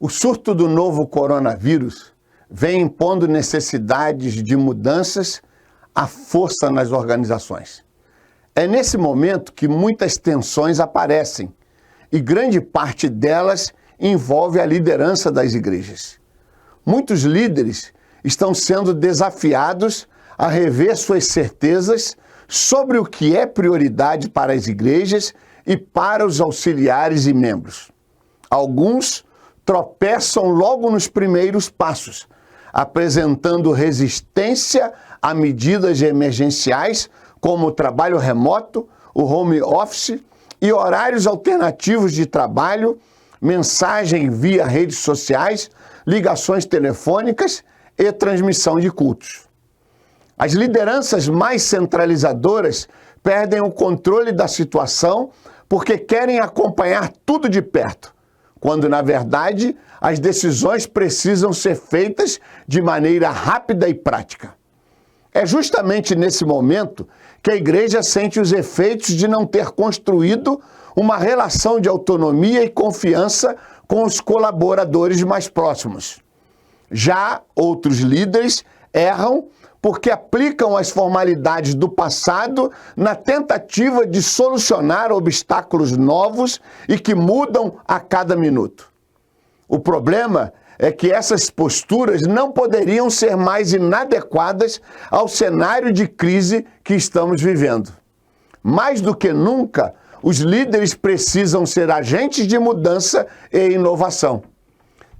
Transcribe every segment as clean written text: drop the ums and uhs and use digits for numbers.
O surto do novo coronavírus vem impondo necessidades de mudanças à força nas organizações. É nesse momento que muitas tensões aparecem e grande parte delas envolve a liderança das igrejas. Muitos líderes estão sendo desafiados a rever suas certezas sobre o que é prioridade para as igrejas e para os auxiliares e membros. Alguns tropeçam logo nos primeiros passos, apresentando resistência a medidas emergenciais como o trabalho remoto, o home office e horários alternativos de trabalho, mensagem via redes sociais, ligações telefônicas e transmissão de cultos. As lideranças mais centralizadoras perdem o controle da situação porque querem acompanhar tudo de perto, quando, na verdade, as decisões precisam ser feitas de maneira rápida e prática. É justamente nesse momento que a igreja sente os efeitos de não ter construído uma relação de autonomia e confiança com os colaboradores mais próximos. Já outros líderes erram porque aplicam as formalidades do passado na tentativa de solucionar obstáculos novos e que mudam a cada minuto. O problema é que essas posturas não poderiam ser mais inadequadas ao cenário de crise que estamos vivendo. Mais do que nunca, os líderes precisam ser agentes de mudança e inovação.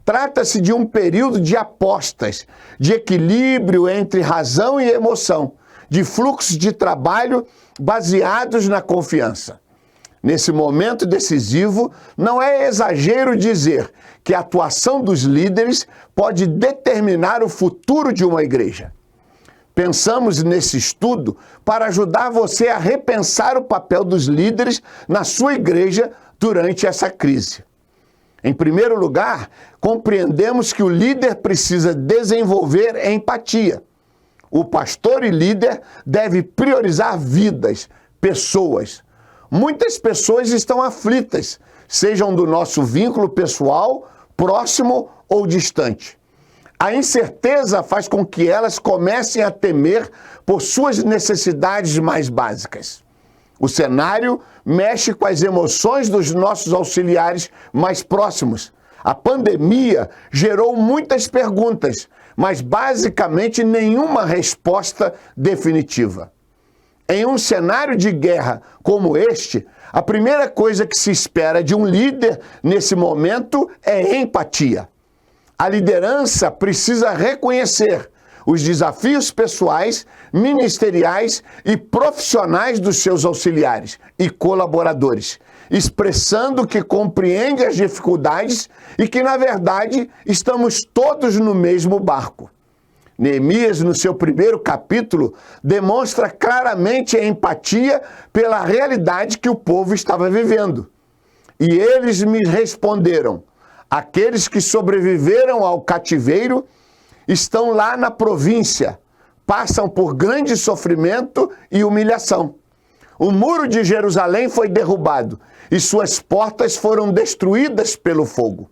Trata-se de um período de apostas, de equilíbrio entre razão e emoção, de fluxos de trabalho baseados na confiança. Nesse momento decisivo, não é exagero dizer que a atuação dos líderes pode determinar o futuro de uma igreja. Pensamos nesse estudo para ajudar você a repensar o papel dos líderes na sua igreja durante essa crise. Em primeiro lugar, compreendemos que o líder precisa desenvolver empatia. O pastor e líder deve priorizar vidas, pessoas. Muitas pessoas estão aflitas, sejam do nosso vínculo pessoal, próximo ou distante. A incerteza faz com que elas comecem a temer por suas necessidades mais básicas. O cenário mexe com as emoções dos nossos auxiliares mais próximos. A pandemia gerou muitas perguntas, mas basicamente nenhuma resposta definitiva. Em um cenário de guerra como este, a primeira coisa que se espera de um líder nesse momento é empatia. A liderança precisa reconhecer os desafios pessoais, ministeriais e profissionais dos seus auxiliares e colaboradores, expressando que compreende as dificuldades e que, na verdade, estamos todos no mesmo barco. Neemias, no seu primeiro capítulo, demonstra claramente a empatia pela realidade que o povo estava vivendo. E eles me responderam: aqueles que sobreviveram ao cativeiro estão lá na província, passam por grande sofrimento e humilhação. O muro de Jerusalém foi derrubado e suas portas foram destruídas pelo fogo.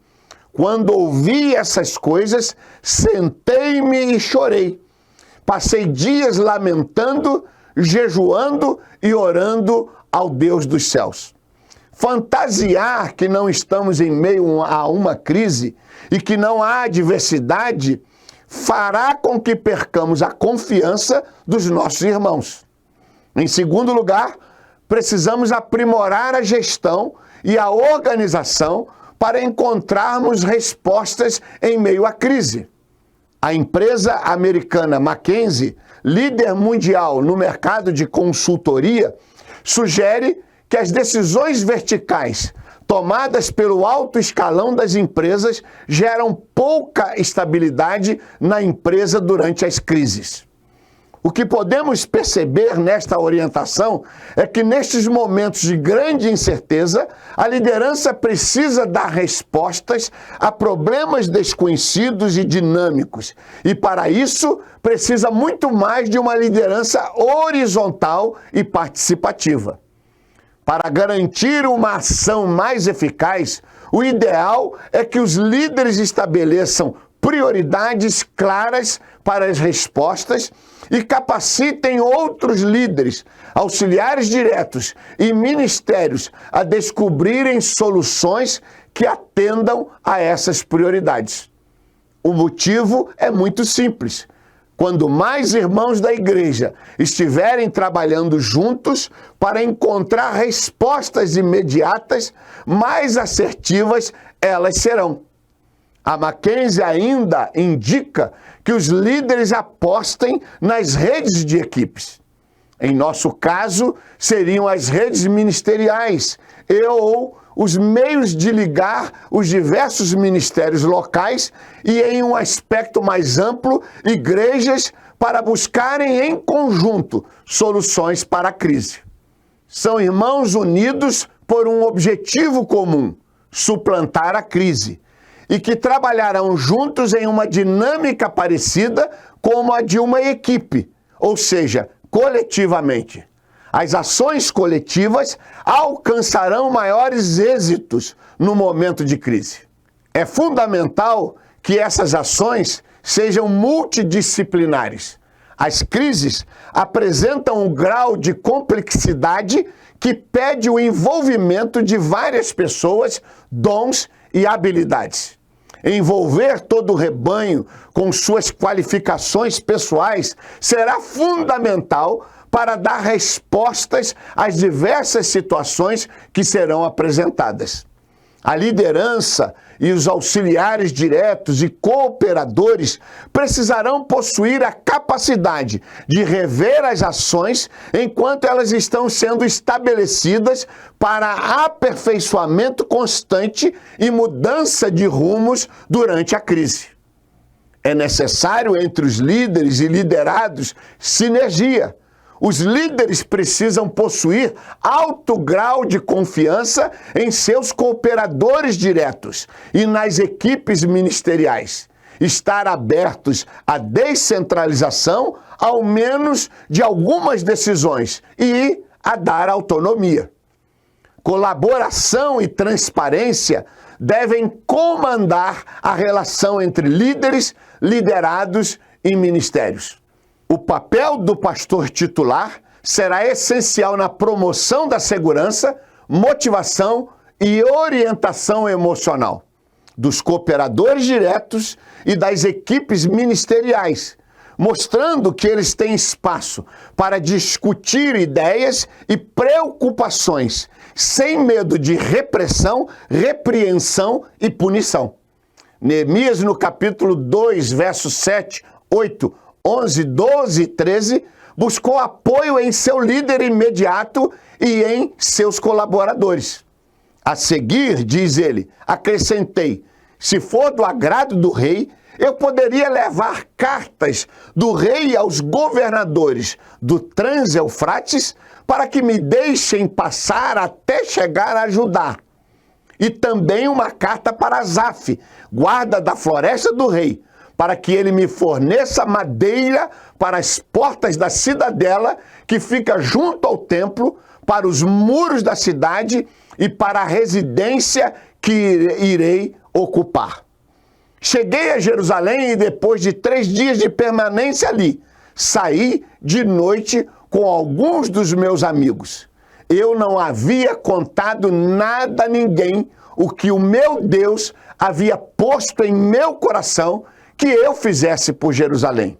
Quando ouvi essas coisas, sentei-me e chorei. Passei dias lamentando, jejuando e orando ao Deus dos céus. Fantasiar que não estamos em meio a uma crise e que não há adversidade fará com que percamos a confiança dos nossos irmãos. Em segundo lugar, precisamos aprimorar a gestão e a organização para encontrarmos respostas em meio à crise. A empresa americana McKinsey, líder mundial no mercado de consultoria, sugere que as decisões verticais tomadas pelo alto escalão das empresas geram pouca estabilidade na empresa durante as crises. O que podemos perceber nesta orientação é que nestes momentos de grande incerteza, a liderança precisa dar respostas a problemas desconhecidos e dinâmicos. E para isso, precisa muito mais de uma liderança horizontal e participativa. Para garantir uma ação mais eficaz, o ideal é que os líderes estabeleçam prioridades claras para as respostas e capacitem outros líderes, auxiliares diretos e ministérios a descobrirem soluções que atendam a essas prioridades. O motivo é muito simples. Quando mais irmãos da igreja estiverem trabalhando juntos para encontrar respostas imediatas, mais assertivas elas serão. A Mackenzie ainda indica que os líderes apostem nas redes de equipes. Em nosso caso, seriam as redes ministeriais ou os meios de ligar os diversos ministérios locais e, em um aspecto mais amplo, igrejas para buscarem em conjunto soluções para a crise. São irmãos unidos por um objetivo comum, suplantar a crise, e que trabalharão juntos em uma dinâmica parecida como a de uma equipe, ou seja, coletivamente. As ações coletivas alcançarão maiores êxitos no momento de crise. É fundamental que essas ações sejam multidisciplinares. As crises apresentam um grau de complexidade que pede o envolvimento de várias pessoas, dons e habilidades. Envolver todo o rebanho com suas qualificações pessoais será fundamental para dar respostas às diversas situações que serão apresentadas. A liderança e os auxiliares diretos e cooperadores precisarão possuir a capacidade de rever as ações enquanto elas estão sendo estabelecidas para aperfeiçoamento constante e mudança de rumos durante a crise. É necessário entre os líderes e liderados sinergia. Os líderes precisam possuir alto grau de confiança em seus cooperadores diretos e nas equipes ministeriais. Estar abertos à descentralização, ao menos de algumas decisões, e a dar autonomia. Colaboração e transparência devem comandar a relação entre líderes, liderados e ministérios. O papel do pastor titular será essencial na promoção da segurança, motivação e orientação emocional dos cooperadores diretos e das equipes ministeriais, mostrando que eles têm espaço para discutir ideias e preocupações, sem medo de repressão, repreensão e punição. Neemias, no capítulo 2, versos 7, 8, 11, 12 e 13, buscou apoio em seu líder imediato e em seus colaboradores. A seguir, diz ele, acrescentei, se for do agrado do rei, eu poderia levar cartas do rei aos governadores do Trans-Eufrates para que me deixem passar até chegar a Judá. E também uma carta para Asaf, guarda da floresta do rei, para que ele me forneça madeira para as portas da cidadela que fica junto ao templo, para os muros da cidade e para a residência que irei ocupar. Cheguei a Jerusalém e depois de 3 dias de permanência ali, saí de noite com alguns dos meus amigos. Eu não havia contado nada a ninguém o que o meu Deus havia posto em meu coração que eu fizesse por Jerusalém.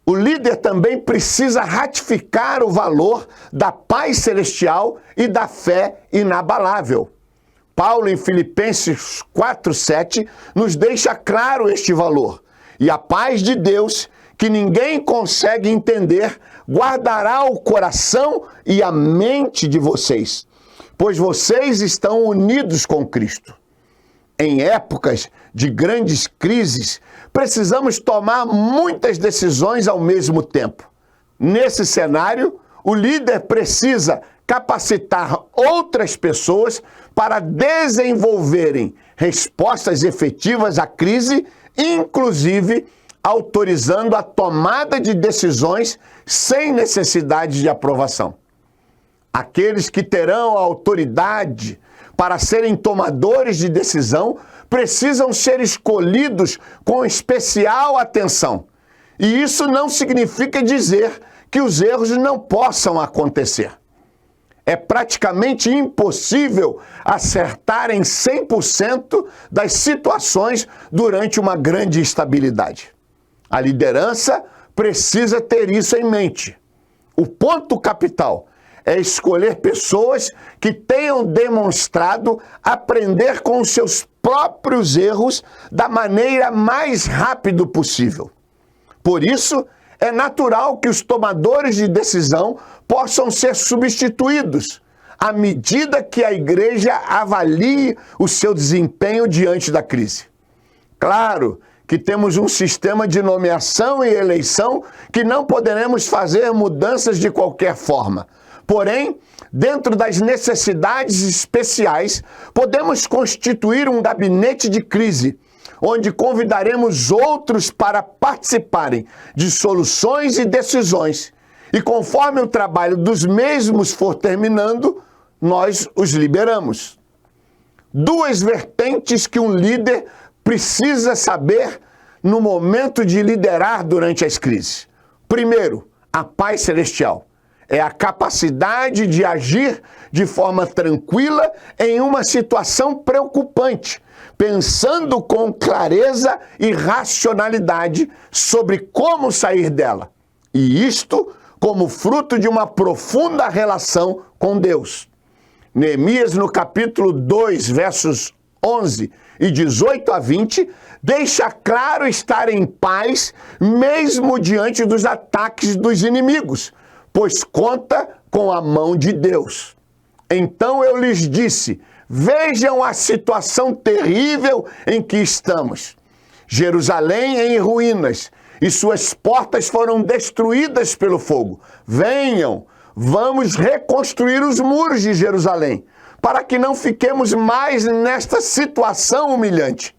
O líder também precisa ratificar o valor da paz celestial e da fé inabalável. Paulo, em Filipenses 4:7, nos deixa claro este valor. E a paz de Deus, que ninguém consegue entender, guardará o coração e a mente de vocês, pois vocês estão unidos com Cristo. Em épocas de grandes crises, precisamos tomar muitas decisões ao mesmo tempo. Nesse cenário, o líder precisa capacitar outras pessoas para desenvolverem respostas efetivas à crise, inclusive autorizando a tomada de decisões sem necessidade de aprovação. Aqueles que terão a autoridade para serem tomadores de decisão precisam ser escolhidos com especial atenção. E isso não significa dizer que os erros não possam acontecer. É praticamente impossível acertar em 100% das situações durante uma grande instabilidade. A liderança precisa ter isso em mente. O ponto capital é escolher pessoas que tenham demonstrado aprender com os seus próprios erros da maneira mais rápida possível. Por isso, é natural que os tomadores de decisão possam ser substituídos à medida que a igreja avalie o seu desempenho diante da crise. Claro que temos um sistema de nomeação e eleição que não poderemos fazer mudanças de qualquer forma. Porém, dentro das necessidades especiais, podemos constituir um gabinete de crise, onde convidaremos outros para participarem de soluções e decisões. E conforme o trabalho dos mesmos for terminando, nós os liberamos. Duas vertentes que um líder precisa saber no momento de liderar durante as crises. Primeiro, a paz celestial. É a capacidade de agir de forma tranquila em uma situação preocupante, pensando com clareza e racionalidade sobre como sair dela. E isto como fruto de uma profunda relação com Deus. Neemias, no capítulo 2, versos 11 e 18 a 20, deixa claro estar em paz mesmo diante dos ataques dos inimigos, pois conta com a mão de Deus. Então eu lhes disse: vejam a situação terrível em que estamos. Jerusalém em ruínas, e suas portas foram destruídas pelo fogo. Venham, vamos reconstruir os muros de Jerusalém, para que não fiquemos mais nesta situação humilhante.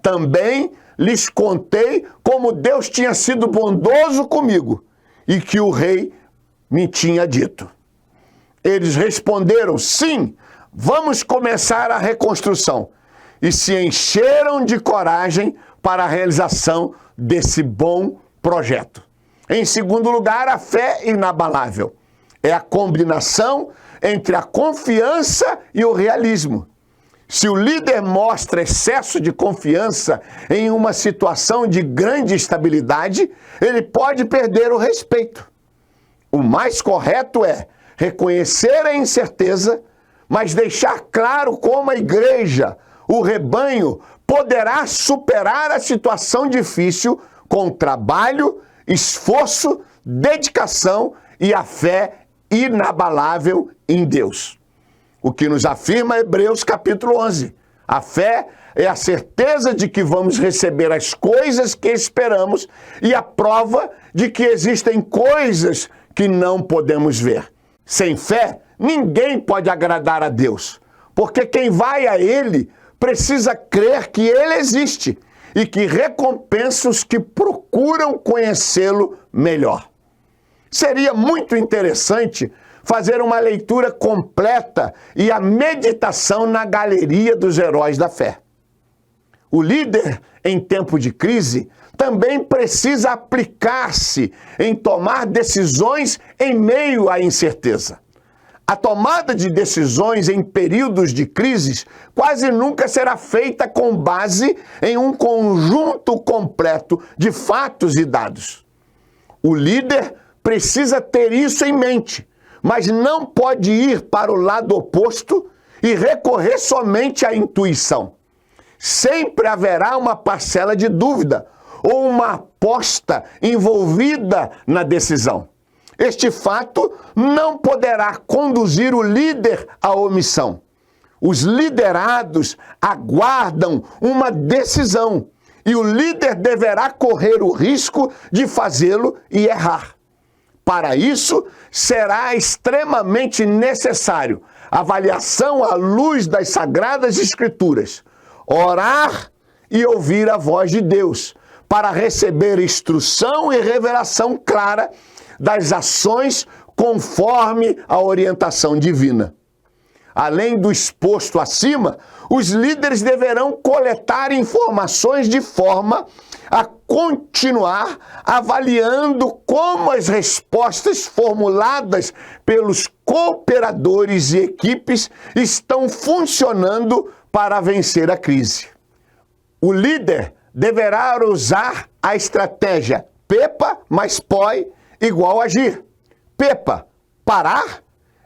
Também lhes contei como Deus tinha sido bondoso comigo e que o rei me tinha dito. Eles responderam: sim, vamos começar a reconstrução. E se encheram de coragem para a realização desse bom projeto. Em segundo lugar, a fé inabalável. É a combinação entre a confiança e o realismo. Se o líder mostra excesso de confiança em uma situação de grande estabilidade, ele pode perder o respeito. O mais correto é reconhecer a incerteza, mas deixar claro como a igreja, o rebanho, poderá superar a situação difícil com trabalho, esforço, dedicação e a fé inabalável em Deus. O que nos afirma Hebreus capítulo 11. A fé é a certeza de que vamos receber as coisas que esperamos e a prova de que existem coisas que não podemos ver. Sem fé, ninguém pode agradar a Deus, porque quem vai a Ele precisa crer que Ele existe e que recompensa os que procuram conhecê-lo melhor. Seria muito interessante fazer uma leitura completa e a meditação na galeria dos heróis da fé. O líder, em tempo de crise, também precisa aplicar-se em tomar decisões em meio à incerteza. A tomada de decisões em períodos de crises quase nunca será feita com base em um conjunto completo de fatos e dados. O líder precisa ter isso em mente, mas não pode ir para o lado oposto e recorrer somente à intuição. Sempre haverá uma parcela de dúvida ou uma aposta envolvida na decisão. Este fato não poderá conduzir o líder à omissão. Os liderados aguardam uma decisão e o líder deverá correr o risco de fazê-lo e errar. Para isso, será extremamente necessário avaliação à luz das Sagradas Escrituras, orar e ouvir a voz de Deus, para receber instrução e revelação clara das ações conforme a orientação divina. Além do exposto acima, os líderes deverão coletar informações de forma a continuar avaliando como as respostas formuladas pelos cooperadores e equipes estão funcionando para vencer a crise. O líder deverá usar a estratégia PEPA mais POI igual agir. PEPA, parar,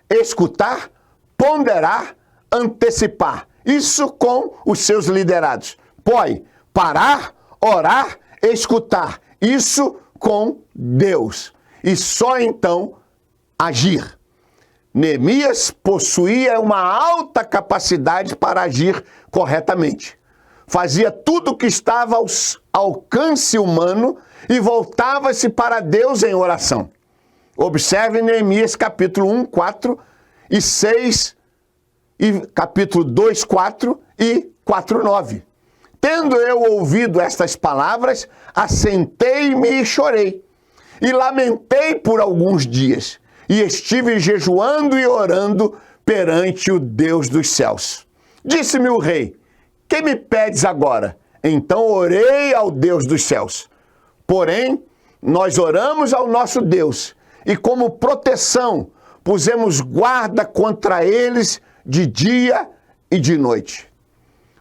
escutar, ponderar, antecipar. Isso com os seus liderados. POI, parar, orar, escutar. Isso com Deus. E só então agir. Neemias possuía uma alta capacidade para agir corretamente. Fazia tudo o que estava ao alcance humano e voltava-se para Deus em oração. Observe Neemias capítulo 1, 4 e 6, e capítulo 2, 4 e 4, 9. Tendo eu ouvido estas palavras, assentei-me e chorei, e lamentei por alguns dias, e estive jejuando e orando perante o Deus dos céus. Disse-me o rei: que me pedes agora? Então orei ao Deus dos céus. Porém, nós oramos ao nosso Deus, e como proteção pusemos guarda contra eles de dia e de noite.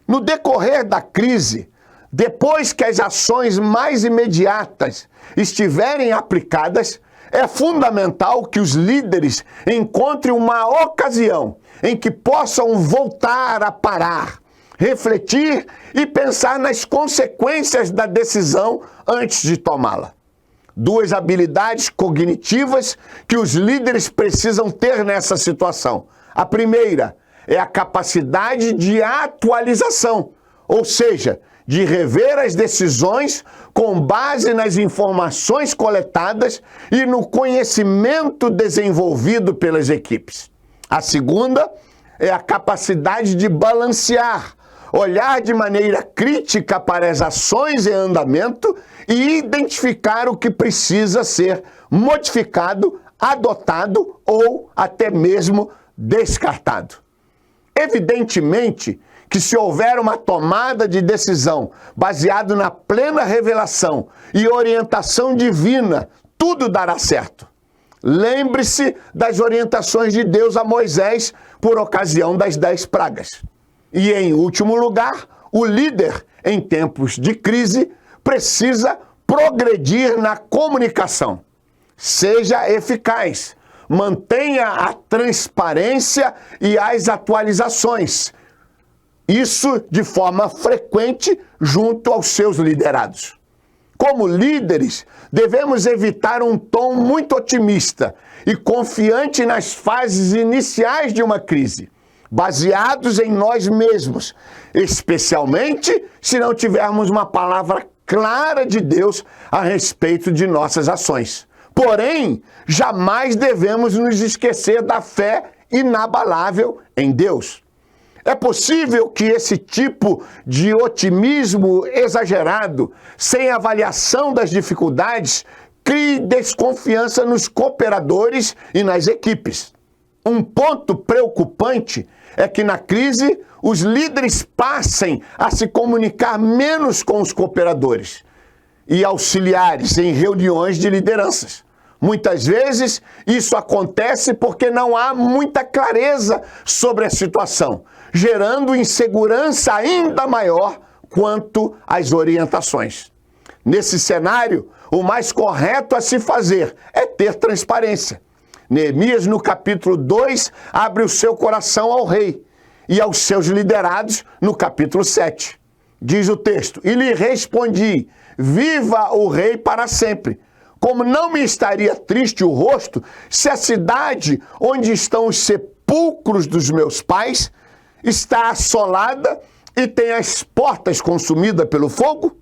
No decorrer da crise, depois que as ações mais imediatas estiverem aplicadas, é fundamental que os líderes encontrem uma ocasião em que possam voltar a parar, refletir e pensar nas consequências da decisão antes de tomá-la. Duas habilidades cognitivas que os líderes precisam ter nessa situação. A primeira é a capacidade de atualização, ou seja, de rever as decisões com base nas informações coletadas e no conhecimento desenvolvido pelas equipes. A segunda é a capacidade de balancear, olhar de maneira crítica para as ações em andamento e identificar o que precisa ser modificado, adotado ou até mesmo descartado. Evidentemente que se houver uma tomada de decisão baseada na plena revelação e orientação divina, tudo dará certo. Lembre-se das orientações de Deus a Moisés por ocasião das 10 pragas. E, em último lugar, o líder, em tempos de crise, precisa progredir na comunicação. Seja eficaz, mantenha a transparência e as atualizações. Isso de forma frequente junto aos seus liderados. Como líderes, devemos evitar um tom muito otimista e confiante nas fases iniciais de uma crise, baseados em nós mesmos, especialmente se não tivermos uma palavra clara de Deus a respeito de nossas ações. Porém, jamais devemos nos esquecer da fé inabalável em Deus. É possível que esse tipo de otimismo exagerado, sem avaliação das dificuldades, crie desconfiança nos cooperadores e nas equipes. Um ponto preocupante é que na crise os líderes passem a se comunicar menos com os cooperadores e auxiliares em reuniões de lideranças. Muitas vezes isso acontece porque não há muita clareza sobre a situação, gerando insegurança ainda maior quanto às orientações. Nesse cenário, o mais correto a se fazer é ter transparência. Neemias, no capítulo 2, abre o seu coração ao rei e aos seus liderados no capítulo 7. Diz o texto: e lhe respondi: viva o rei para sempre. Como não me estaria triste o rosto se a cidade onde estão os sepulcros dos meus pais está assolada e tem as portas consumidas pelo fogo?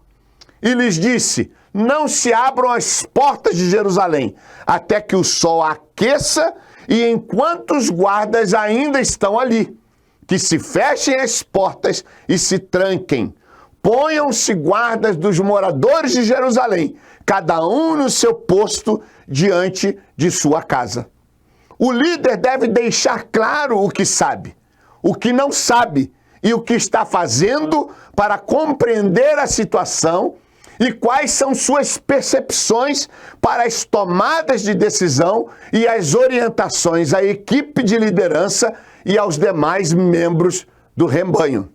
E lhes disse: não se abram as portas de Jerusalém, até que o sol aqueça e enquanto os guardas ainda estão ali, que se fechem as portas e se tranquem. Ponham-se guardas dos moradores de Jerusalém, cada um no seu posto diante de sua casa. O líder deve deixar claro o que sabe, o que não sabe e o que está fazendo para compreender a situação e quais são suas percepções para as tomadas de decisão e as orientações à equipe de liderança e aos demais membros do rebanho.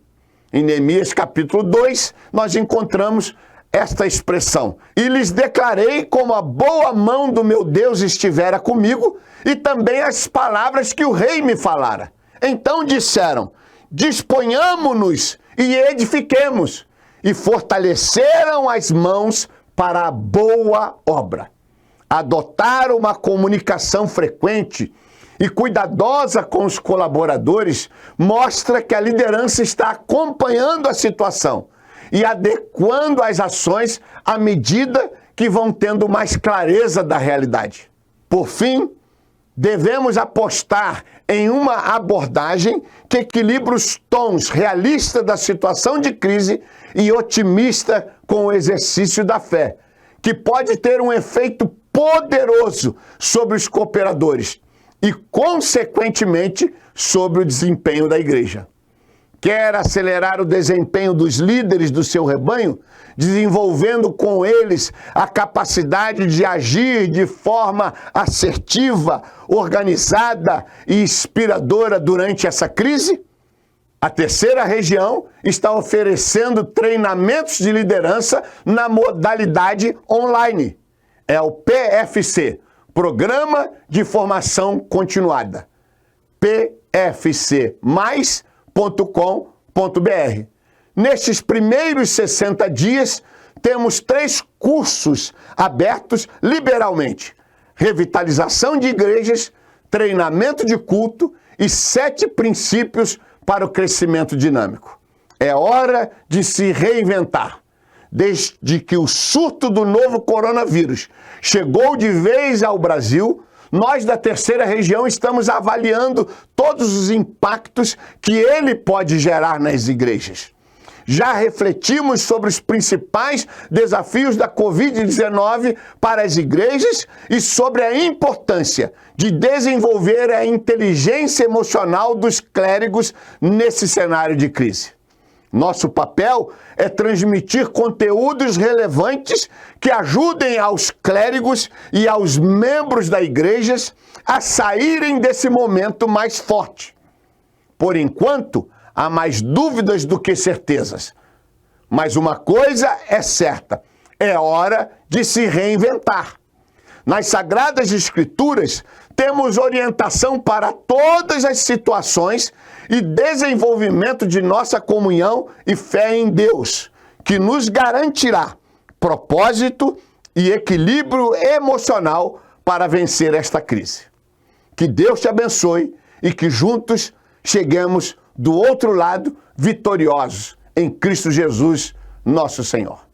Em Neemias capítulo 2, nós encontramos esta expressão: e lhes declarei como a boa mão do meu Deus estivera comigo e também as palavras que o rei me falara. Então disseram: disponhamo-nos e edifiquemos, e fortaleceram as mãos para a boa obra. Adotar uma comunicação frequente e cuidadosa com os colaboradores mostra que a liderança está acompanhando a situação e adequando as ações à medida que vão tendo mais clareza da realidade. Por fim, devemos apostar em uma abordagem que equilibre os tons realista da situação de crise e otimista com o exercício da fé, que pode ter um efeito poderoso sobre os cooperadores e, consequentemente, sobre o desempenho da igreja. Quer acelerar o desempenho dos líderes do seu rebanho, desenvolvendo com eles a capacidade de agir de forma assertiva, organizada e inspiradora durante essa crise? A terceira região está oferecendo treinamentos de liderança na modalidade online. É o PFC, Programa de Formação Continuada. pfcmais.com.br. Nestes primeiros 60 dias, temos 3 cursos abertos liberalmente: revitalização de igrejas, treinamento de culto e 7 princípios para o crescimento dinâmico. É hora de se reinventar. Desde que o surto do novo coronavírus chegou de vez ao Brasil, nós da terceira região estamos avaliando todos os impactos que ele pode gerar nas igrejas. Já refletimos sobre os principais desafios da Covid-19 para as igrejas e sobre a importância de desenvolver a inteligência emocional dos clérigos nesse cenário de crise. Nosso papel é transmitir conteúdos relevantes que ajudem aos clérigos e aos membros da igreja a saírem desse momento mais forte. Por enquanto, há mais dúvidas do que certezas. Mas uma coisa é certa: é hora de se reinventar. Nas Sagradas Escrituras, temos orientação para todas as situações e desenvolvimento de nossa comunhão e fé em Deus, que nos garantirá propósito e equilíbrio emocional para vencer esta crise. Que Deus te abençoe e que juntos cheguemos do outro lado vitoriosos em Cristo Jesus, nosso Senhor.